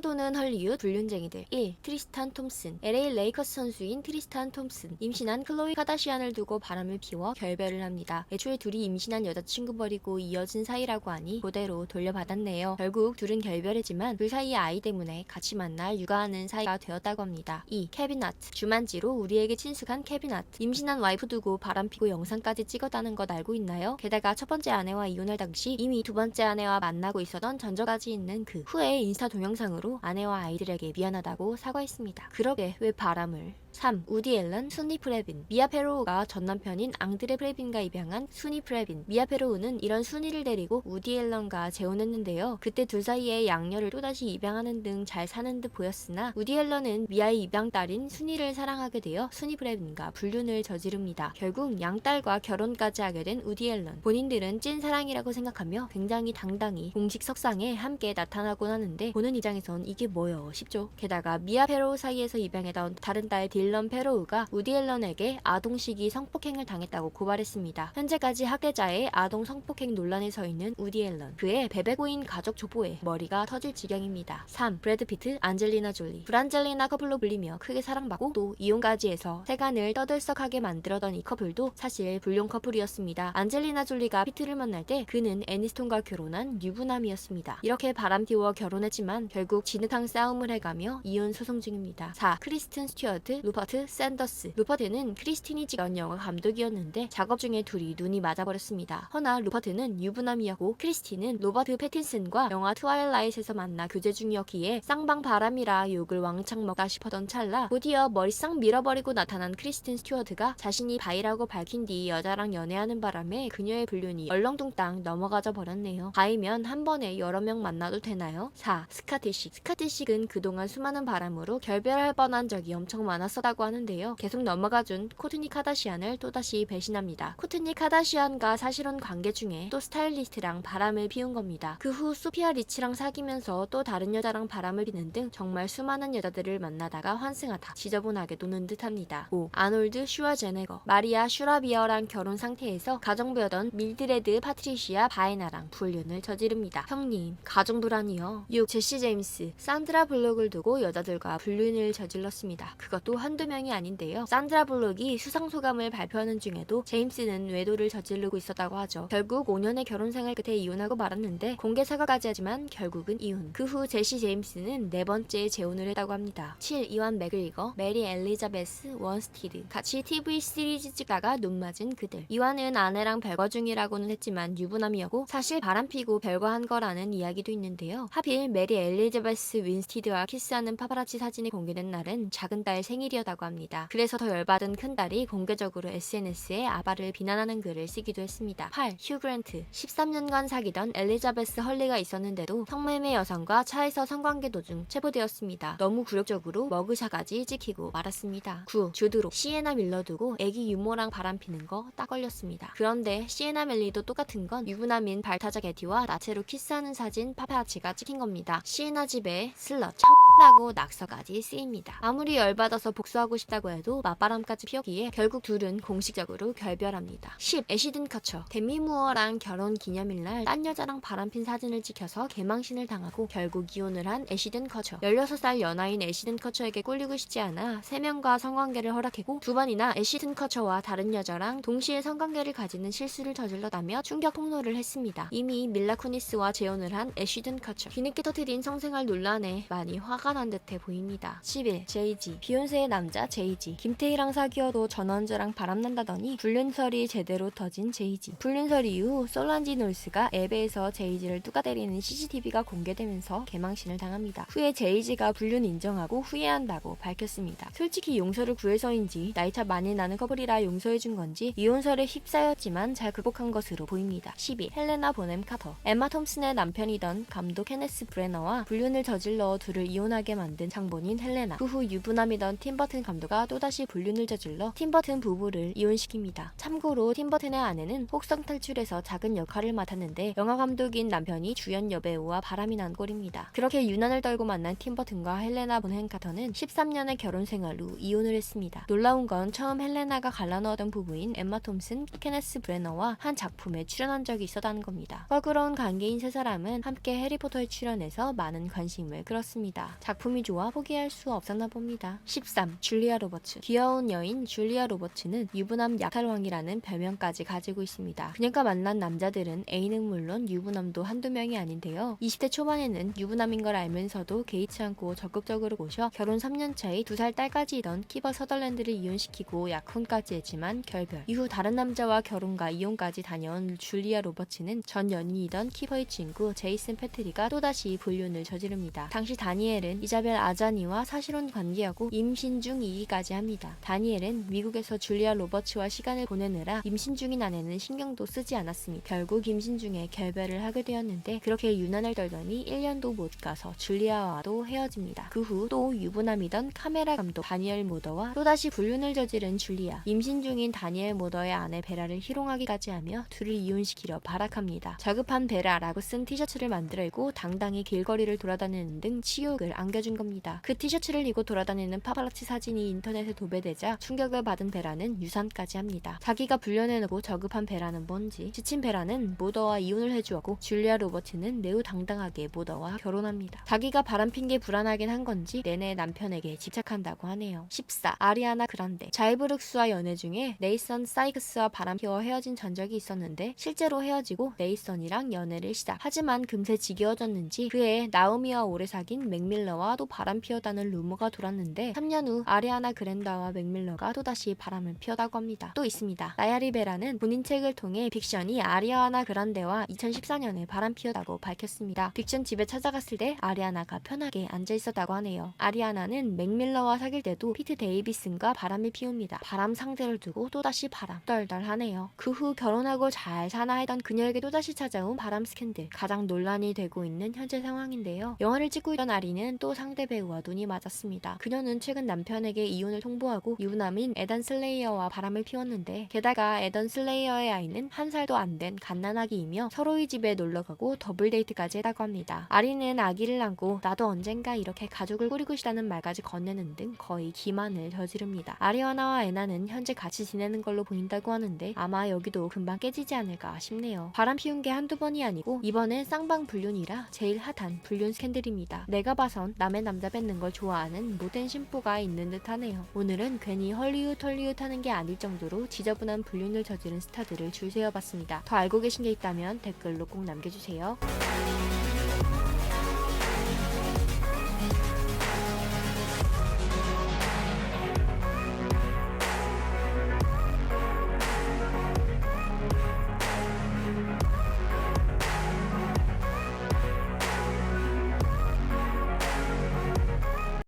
떠도는 헐리우드 불륜쟁이들. 1. 트리스탄 톰슨. LA 레이커스 선수인 트리스탄 톰슨. 임신한 클로이 카다시안을 두고 바람을 피워 결별을 합니다. 애초에 둘이 임신한 여자친구 버리고 이어진 사이라고 하니 그대로 돌려받았네요. 결국 둘은 결별했지만 그 사이의 아이 때문에 같이 만날 육아하는 사이가 되었다고 합니다. 2. 케빈 하트. 주만지로 우리에게 친숙한 케빈 하트. 임신한 와이프 두고 바람피고 영상까지 찍었다는 것 알고 있나요? 게다가 첫 번째 아내와 이혼할 당시 이미 두 번째 아내와 만나고 있었던 전적까지 있는 그 후에 인스타 동영상으로 아내와 아이들에게 미안하다고 사과했습니다. 그러게 왜 바람을. 3. 우디 앨런, 수니 프레빈. 미아 페로우가 전 남편인 앙드레 프레빈과 입양한 수니 프레빈. 미아 페로우는 이런 수니를 데리고 우디 앨런과 재혼했는데요. 그때 둘 사이에 양녀를 또다시 입양하는 등 잘 사는 듯 보였으나 우디 앨런은 미아의 입양 딸인 수니를 사랑하게 되어 수니 프레빈과 불륜을 저지릅니다. 결국 양딸과 결혼까지 하게 된 우디 앨런. 본인들은 찐 사랑이라고 생각하며 굉장히 당당히 공식 석상에 함께 나타나곤 하는데 보는 입장에선 이게 뭐여 싶죠. 게다가 미아 페로우 사이에서 입양해던 다른 딸 딜런 페로우가 우디 앨런에게 아동 시기 성폭행을 당했다고 고발했습니다. 현재까지 학대자의 아동 성폭행 논란에 서 있는 우디 앨런. 그의 베베고인 가족 족보에 머리가 터질 지경입니다. 3. 브래드 피트, 안젤리나 졸리. 불안젤리나 커플로 불리며 크게 사랑받고 또 이혼까지 해서 세간을 떠들썩하게 만들었던 이 커플도 사실 불륜 커플이었습니다. 안젤리나 졸리가 피트를 만날 때 그는 애니스톤과 결혼한 유부남이었습니다. 이렇게 바람피워 결혼했지만 결국 진흙탕 싸움을 해가며 이혼 소송 중입니다. 4. 크리스틴 스튜어트, 루퍼트 샌더스. 루퍼트는 크리스틴이 찍은 영화 감독이었는데 작업 중에 둘이 눈이 맞아버렸습니다. 허나 루퍼트는 유부남이었고 크리스틴은 로버트 패틴슨과 영화 트와일라잇에서 만나 교제 중이었기에 쌍방 바람이라 욕을 왕창 먹다 싶었던 찰나 곧이어 머리 싹 밀어버리고 나타난 크리스틴 스튜어트가 자신이 바이라고 밝힌 뒤 여자랑 연애하는 바람에 그녀의 불륜이 얼렁뚱땅 넘어가져 버렸네요. 바이면 한 번에 여러 명 만나도 되나요? 4. 스카티식. 스카티식은 그동안 수많은 바람으로 결별할 뻔한 적이 엄청 많았었다고 하는데요. 계속 넘어가준 코트니 카다시안을 또다시 배신합니다. 코트니 카다시안과 사실혼 관계 중에 또 스타일리스트랑 바람을 피운 겁니다. 그 후 소피아 리치랑 사귀면서 또 다른 여자랑 바람을 피는 등 정말 수많은 여자들을 만나다가 환승하다 지저분하게 노는 듯합니다. 5. 아놀드 슈와제네거. 마리아 슈라비어랑 결혼 상태에서 가정부였던 밀드레드 파트리시아 바에나랑 불륜을 저지릅니다. 형님, 가정부라니요. 6. 제시 제임스. 산드라 블록을 두고 여자들과 불륜을 저질렀습니다. 그것도 한두 명이 아닌데요. 산드라 블록이 수상소감을 발표하는 중에도 제임스는 외도를 저지르고 있었다고 하죠. 결국 5년의 결혼 생활 끝에 이혼하고 말았는데 공개 사과까지 하지만 결국은 이혼. 그 후 제시 제임스는 네 번째 재혼을 했다고 합니다. 7. 이완 맥그리거, 메리 엘리자베스 원스티드. 같이 TV 시리즈 찍다가 눈 맞은 그들. 이완은 아내랑 별거 중이라고는 했지만 유부남이었고 사실 바람피고 별거한 거라는 이야기도 있는데요. 하필 메리 엘리자베스 윈스티드와 키스하는 파파라치 사진이 공개된 날은 작은 딸 생일이었다고 합니다. 그래서 더 열받은 큰딸이 공개적으로 SNS에 아바를 비난하는 글을 쓰기도 했습니다. 8. 휴 그랜트. 13년간 사귀던 엘리자베스 헐리가 있었는데도 성매매 여성과 차에서 성관계 도중 체포되었습니다. 너무 굴욕적으로 머그샷까지 찍히고 말았습니다. 9. 주드로. 시에나 밀러 두고 애기 유모랑 바람피는 거 딱 걸렸습니다. 그런데 시에나 멜리도 똑같은 건 유부남인 발타자 게티와 나체로 키스하는 사진 파파라치가 찍힌 겁니다. 시에나 집에 슬럿 라고 낙서까지 쓰입니다. 아무리 열받아서 복수하고 싶다고 해도 맞바람까지 피웠기에 결국 둘은 공식적으로 결별합니다. 10. 애시든 커처. 데미 무어랑 결혼 기념일날 딴 여자랑 바람핀 사진을 찍혀서 개망신을 당하고 결국 이혼을 한 애시든 커처. 16살 연하인 애시든 커처에게 꼴리고 싶지 않아 3명과 성관계를 허락했고 2번이나 애시든 커처와 다른 여자랑 동시에 성관계를 가지는 실수를 저질렀다며 충격 폭로를 했습니다. 이미 밀라 쿠니스와 재혼을 한 애시든 커처. 뒤늦게 터뜨린 성생활 논란에 많이 화가 난 듯해 보입니다. 11. 제이지. 비욘세의 남자 제이지. 김태희랑 사귀어도 전원주랑 바람난다더니 불륜설이 제대로 터진 제이지. 불륜설 이후 솔란지 놀스가 앱에서 제이지를 뚜까 때리는 CCTV가 공개되면서 개망신을 당합니다. 후에 제이지가 불륜 인정하고 후회한다고 밝혔습니다. 솔직히 용서를 구해서인지 나이차 많이 나는 커플이라 용서해준 건지 이혼설에 휩싸였지만 잘 극복한 것으로 보입니다. 12. 헬레나 보넴 카터. 엠마 톰슨의 남편이던 감독 케네스 브레너와 불륜을 저질러 둘을 이혼하게 유분하게 만든 장본인 헬레나. 그 후 유부남이던 팀버튼 감독과 또다시 불륜을 저질러 팀버튼 부부를 이혼시킵니다. 참고로 팀버튼의 아내는 혹성 탈출에서 작은 역할을 맡았는데 영화 감독인 남편이 주연 여배우와 바람이 난 꼴입니다. 그렇게 유난을 떨고 만난 팀버튼과 헬레나 본헨 카터는 13년의 결혼 생활 후 이혼을 했습니다. 놀라운 건 처음 헬레나가 갈라넣었던 부부인 엠마 톰슨, 케네스 브레너와 한 작품에 출연한 적이 있었다는 겁니다. 껄끄러운 관계인 세 사람은 함께 해리포터에 출연해서 많은 관심을 끌었습니다. 작품이 좋아 포기할 수 없었나 봅니다. 13. 줄리아 로버츠. 귀여운 여인 줄리아 로버츠는 유부남 약탈왕이라는 별명까지 가지고 있습니다. 그녀가 만난 남자들은 A는 물론 유부남도 한두 명이 아닌데요. 20대 초반에는 유부남인 걸 알면서도 개의치 않고 적극적으로 모셔 결혼 3년 차의 2살 딸까지이던 키버 서덜랜드를 이혼시키고 약혼까지 했지만 결별. 이후 다른 남자와 결혼과 이혼까지 다녀온 줄리아 로버츠는 전 연인이던 키버의 친구 제이슨 패트리가 또다시 불륜을 저지릅니다. 당시 다니엘은 이자벨 아자니와 사실혼 관계하고 임신 중이기까지 합니다. 다니엘은 미국에서 줄리아 로버츠와 시간을 보내느라 임신 중인 아내는 신경도 쓰지 않았습니다. 결국 임신 중에 결별을 하게 되었는데 그렇게 유난을 떨더니 1년도 못 가서 줄리아와도 헤어집니다. 그 후 또 유부남이던 카메라 감독 다니엘 모더와 또다시 불륜을 저지른 줄리아. 임신 중인 다니엘 모더의 아내 베라를 희롱하기까지 하며 둘을 이혼시키려 발악합니다. 저급한 베라라고 쓴 티셔츠를 만들고 당당히 길거리를 돌아다니는 등 치욕을 안겨준 겁니다. 그 티셔츠를 입고 돌아다니는 파파라치 사진이 인터넷에 도배되자 충격을 받은 베라는 유산까지 합니다. 자기가 불려내놓고 저급한 베라는 뭔지. 지친 베라는 모더와 이혼을 해주었고 줄리아 로버츠는 매우 당당하게 모더와 결혼합니다. 자기가 바람핀 게 불안하긴 한 건지 내내 남편에게 집착한다고 하네요. 14. 아리아나 그란데. 자이브룩스와 연애 중에 네이선 사이크스와 바람 피워 헤어진 전적이 있었는데 실제로 헤어지고 네이선이랑 연애를 시작. 하지만 금세 지겨워졌는지 그해 나오미와 오래 사귄 맥밀러와 또 바람 피웠다는 루머가 돌았는데 3년 후 아리아나 그란데와 맥밀러가 또다시 바람을 피웠다고 합니다. 또 있습니다. 나야리 베라는 본인 책을 통해 빅션이 아리아나 그란데와 2014년에 바람 피웠다고 밝혔습니다. 빅션 집에 찾아갔을 때 아리아나가 편하게 앉아 있었다고 하네요. 아리아나는 맥밀러와 사귈 때도 피트 데이비슨과 바람을 피웁니다. 바람 상대를 두고 또다시 바람. 떨떨하네요. 그 후 결혼하고 잘 사나 하던 그녀에게 또다시 찾아온 바람 스캔들. 가장 논란이 되고 있는 현재 상황인데요. 영화를 찍고 있던 아리는 또 상대 배우와 눈이 맞았습니다. 그녀는 최근 남편에게 이혼을 통보하고 유부남인 에단 슬레이어와 바람을 피웠는데 게다가 에단 슬레이어의 아이는 1살도 안 된 갓난아기이며 서로의 집에 놀러가고 더블 데이트까지 했다고 합니다. 아리는 아기를 안고 나도 언젠가 이렇게 가족을 꾸리고 싶다는 말까지 건네는 등 거의 기만을 저지릅니다. 아리아나와 에나는 현재 같이 지내는 걸로 보인다고 하는데 아마 여기도 금방 깨지지 않을까 싶네요. 바람 피운 게 한두 번이 아니고 이번엔 쌍방 불륜이라 제일 핫한 불륜 스캔들입니다. 내가 봐선 남의 남자 뱉는 걸 좋아하는 못된 심보가 있는 듯 하네요. 오늘은 괜히 헐리우드 하는 게 아닐 정도로 지저분한 불륜을 저지른 스타들을 줄 세어봤습니다. 더 알고 계신 게 있다면 댓글로 꼭 남겨주세요.